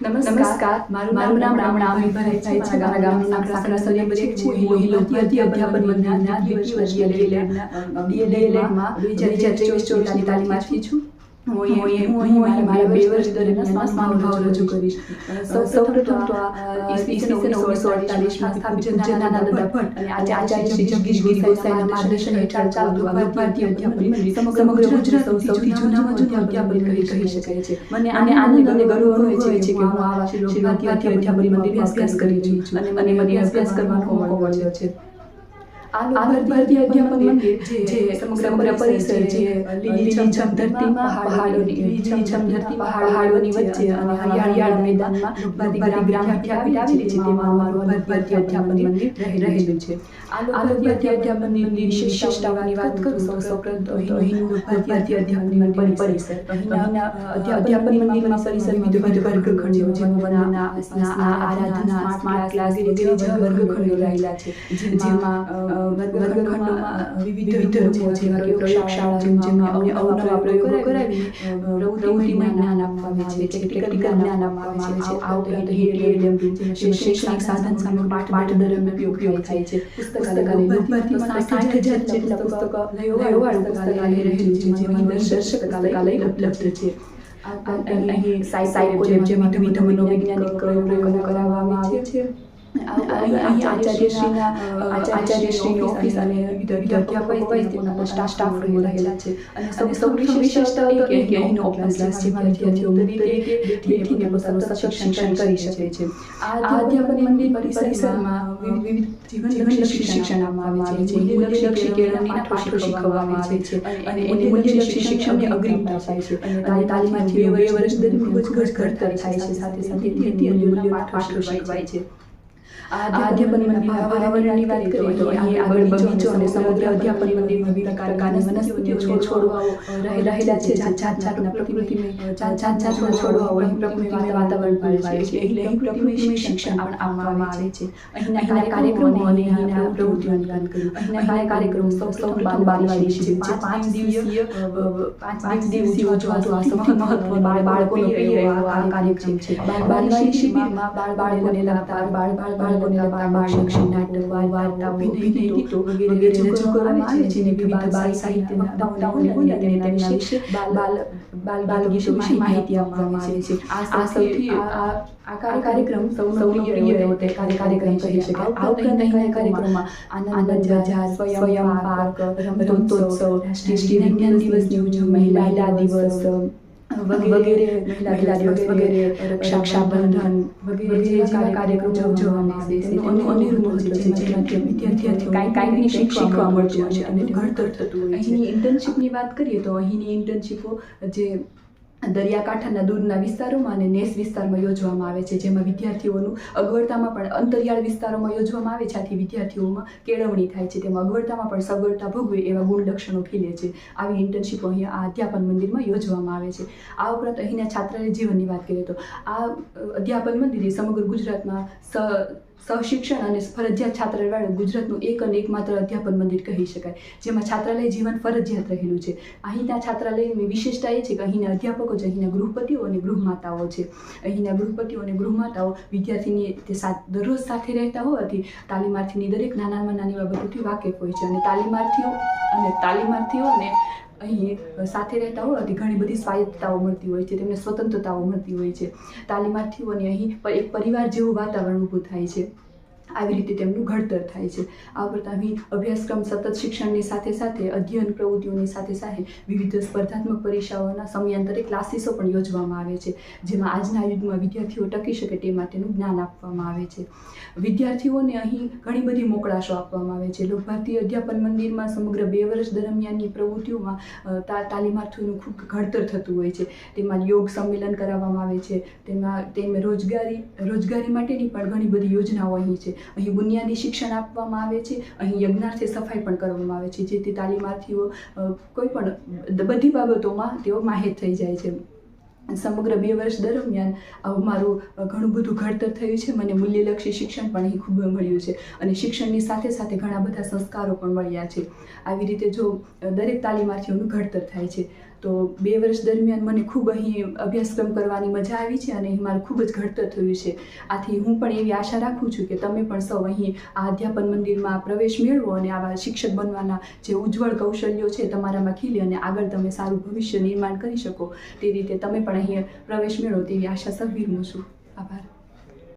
નમસ્કાર, મારું નામ રામણામી ભરાઈ છે. મારા ગામનું નામ સાંકળાસરી છે. હું અધ્યાપન મંદિરના DLED માં 2023-24ની તાલીમાર્થી છું. હું અહીં મારા 2 વર્ષ દરમિયાન મહાનુભાવો રજૂ કરીશ. સૌપ્રથમ તો ઈસવીસન 1948માં સ્થાપિત નાનાનંદ ભટ્ટ અને આચાર્ય શ્રી જગદીશગીરી ગોસાઈના માર્ગદર્શન હેઠળ ચાલતું ભારતીય અધ્યાપન મંદિર સમગ્ર ગુજરાતનું સૌથી જૂનામાં જૂનું અધ્યાપન કહી શકાય છે. મને આનંદ અને ગર્વ અનુભવે છે કે હું આવા શ્રી ભારતીય અધ્યાપન મંદિરમાં અભ્યાસ કરી રહી છું અને મને અભ્યાસ કરવાનો મોકો મળ્યો છે. આ ભારતીય અધ્યાપન મંદિર જે સમગ્ર પરિસર જે લીલીછમ ધરતી પહાડોની વચ્ચે અને હરિયાળા મેદાનમાં ભારતીય ગ્રામ વિદ્યાપીઠ આવેલી છે, તેમાં અમારું ભારતીય અધ્યાપન મંદિર રહેલું છે. આ ભારતીય અધ્યાપન મંદિરની વિશેષતાઓની વાત કરું સૌપ્રથમ તો અહીંનું ભારતીય અધ્યાપન મંદિર પરિસર. અહીંના અધ્યાપન મંદિરમાં પરિસર વિવિધ વર્ગખંડો જેમાં આરાધના, સ્માર્ટ ક્લાસ જેવા વર્ગખંડો રહેલા છે, જેમાં વર્ગખંડોમાં વિવિધ રૂમો જેવા કે પ્રયોગશાળા જેમાં અમને અવનવા પ્રયોગો કરાવી પ્રવૃત્તિમાં જ્ઞાન આપવામાં આવે છે, પ્રેક્ટિકલ જ્ઞાન આપવામાં આવે છે. આ ઉપરાંત શૈક્ષણિક સાધન સામે પાઠ દરમિયાન ઉપયોગ થાય છે. પુસ્તકાલય ભારતીમાં 60,000 જેટલા પુસ્તકાલયોવાળું પુસ્તકાલય રહેલું છે, જેમાં દર્શક પુસ્તકાલય ઉપલબ્ધ છે. અહીં સાયકો જેમાં વિવિધ મનોવૈજ્ઞાનિક પ્રયોગો કરાવવામાં આવે છે. અહીં આચાર્યશ્રીની ઓફિસ અને વિવિધ અધ્યાપકો સ્ટાફ રૂમો રહેલા છે. અને સૌથી વિશેષતા એ કે અહીંનો ઓપન ક્લાસ જેમાં વિદ્યાર્થીઓ બેઠીને પોતાનું શિક્ષણ કરી શકે છે. આ અધ્યાપન મંદિર પરિસરમાં વિવિધ જીવનલક્ષી શિક્ષણ આપવામાં આવે છે. મૂલ્યલક્ષી કેળવણીના પાઠો શીખવવામાં આવે છે અને મૂલ્યલક્ષી શિક્ષણની અગ્રિમતા થાય છે. અને તાલીમાર્થી 2 વર્ષ દરમિયાન ઘડતર થાય છે. સાથે સાથે મૂલ્યોના પાઠો શીખવાય છે. આ અધ્યાપન મંદિરના વાતાવરણની વાત કરીએ તો અહીં આગળ બગીચો અને સમગ્ર અધ્યાપન મંદિરમાં વિવિધ પ્રકારના વનસ્પતિઓ છોડવાઓ રહેલા છે. જાતના પ્રકૃતિમય છોડવાઓ અહીં પ્રકૃતિમય વાતાવરણ પૂરું પાડે છે. એટલે અહીં પ્રકૃતિમય શિક્ષણ પણ આપવામાં આવે છે. અહીંના કાર્યક્રમો અને અહીંના પ્રવૃત્તિઓની વાત કરીએ. અહીંના કાર્યક્રમો સૌપ્રથમ બાલવાડી છે, જે 5 દિવસીય સૌથી મહત્વનો બાળકોનો પ્રિય એવો આ કાર્યક્રમ છે. બાલવાડી શિબિરમાં બાળકોને લગતા બાળ શિક્ષણ, નાટક, વાર્તાઓ, ગીતો વગેરે રજૂ કરવામાં આવે છે. વિવિધ બાળ સાહિત્યના કવિતાઓને બોલી તેના વિશે બાલગીતો વિશે માહિતી આપવામાં આવે છે. આ કાર્યક્રમ સૌનો પ્રિય એવો કાર્યક્રમ કહી શકાય. આ ઉપરાંત કાર્યક્રમમાં આનંદ બજાર, સ્વયં પાર્ક, રમતોત્સવ, રાષ્ટ્રીય વિજ્ઞાન દિવસની ઉજવણી, મહિલા દિવસ વગેરે રક્ષાબંધન વગેરે જેવા કાર્યક્રમો ઉજવવામાં આવે છે. તેનું અનિરુદ્ધ છે, જેમાંથી વિદ્યાર્થીઓ કાંઈક શીખવા મળતું હોય છે અને ઘડતર થતું હોય છે. અહીંની ઇન્ટર્નશીપની વાત કરીએ તો અહીંની ઇન્ટર્નશીપો જે દરિયાકાંઠાના દૂરના વિસ્તારોમાં અને નેસ વિસ્તારમાં યોજવામાં આવે છે, જેમાં વિદ્યાર્થીઓનું અગવડતામાં પણ અંતરિયાળ વિસ્તારોમાં યોજવામાં આવે છે. આથી વિદ્યાર્થીઓમાં કેળવણી થાય છે, તેમાં અગવડતામાં પણ સગવડતા ભોગવે એવા ગુણ લક્ષણો ખીલે છે. આવી ઇન્ટર્નશીપો અહીંયા આ અધ્યાપન મંદિરમાં યોજવામાં આવે છે. આ ઉપરાંત અહીંના છાત્રાલય જીવનની વાત કરીએ તો આ અધ્યાપન મંદિર સમગ્ર ગુજરાતમાં સહશિક્ષણ અને ફરજિયાત છાત્રાલયવાળું ગુજરાતનું એક અને એકમાત્ર અધ્યાપન મંદિર કહી શકાય, જેમાં છાત્રાલય જીવન ફરજિયાત રહેલું છે. અહીંના છાત્રાલયની વિશેષતા એ છે કે અહીંના અધ્યાપકો જ અહીંના ગૃહપતિઓ અને ગૃહમાતાઓ છે. અહીંના ગૃહપતિઓ અને ગૃહમાતાઓ વિદ્યાર્થીની દરરોજ સાથે રહેતા હોવાથી તાલીમાર્થીની દરેક નાનામાં નાની બાબતોથી વાકેફ હોય છે. અને તાલીમાર્થીઓને અહીં સાથે રહેતા હોવાથી ઘણી બધી સ્વાયત્તતાઓ મળતી હોય છે, તેમને સ્વતંત્રતાઓ મળતી હોય છે. તાલીમાર્થીઓને અહીં એક પરિવાર જેવું વાતાવરણ ઊભું થાય છે. આવી રીતે તેમનું ઘડતર થાય છે. આ ઉપરાંત અહીં અભ્યાસક્રમ સતત શિક્ષણની સાથે સાથે અધ્યયન પ્રવૃત્તિઓની સાથે સાથે વિવિધ સ્પર્ધાત્મક પરીક્ષાઓના સમયાંતરે ક્લાસીસો પણ યોજવામાં આવે છે, જેમાં આજના યુગમાં વિદ્યાર્થીઓ ટકી શકે તે માટેનું જ્ઞાન આપવામાં આવે છે. વિદ્યાર્થીઓને અહીં ઘણી બધી મોકળાશો આપવામાં આવે છે. લોકભારતી અધ્યાપન મંદિરમાં સમગ્ર 2 વર્ષ દરમિયાનની પ્રવૃત્તિઓમાં તાલીમાર્થીઓનું ખૂબ ઘડતર થતું હોય છે. તેમાં યોગ સંમેલન કરાવવામાં આવે છે. તેમાં રોજગારી માટેની પણ ઘણી બધી યોજનાઓ અહીં છે. અહીં બુનિયાદી શિક્ષણ આપવામાં આવે છે. અહીં યજ્ઞાર્થે સફાઈ પણ કરવામાં આવે છે, જેથી તાલીમાર્થીઓ કોઈ પણ બધી બાબતોમાં તેઓ માહિર થઈ જાય છે. સમગ્ર 2 વર્ષ દરમિયાન મારું ઘણું બધું ઘડતર થયું છે. મને મૂલ્યલક્ષી શિક્ષણ પણ અહીં ખૂબ મળ્યું છે અને શિક્ષણની સાથે સાથે ઘણા બધા સંસ્કારો પણ મળ્યા છે. આવી રીતે જો દરેક તાલીમાર્થીઓનું ઘડતર થાય છે તો 2 વર્ષ દરમિયાન મને ખૂબ અહીં અભ્યાસક્રમ કરવાની મજા આવી છે અને અહીં મારું ખૂબ જ ઘડતર થયું છે. આથી હું પણ એવી આશા રાખું છું કે તમે પણ સૌ અહીં આ અધ્યાપન મંદિરમાં પ્રવેશ મેળવો અને આવા શિક્ષક બનવાના જે ઉજ્જવળ કૌશલ્યો છે તમારામાં ખીલે અને આગળ તમે સારું ભવિષ્ય નિર્માણ કરી શકો તે રીતે તમે પણ અહીં પ્રવેશ મેળવો તેવી આશા સહવિરમું છું. આભાર.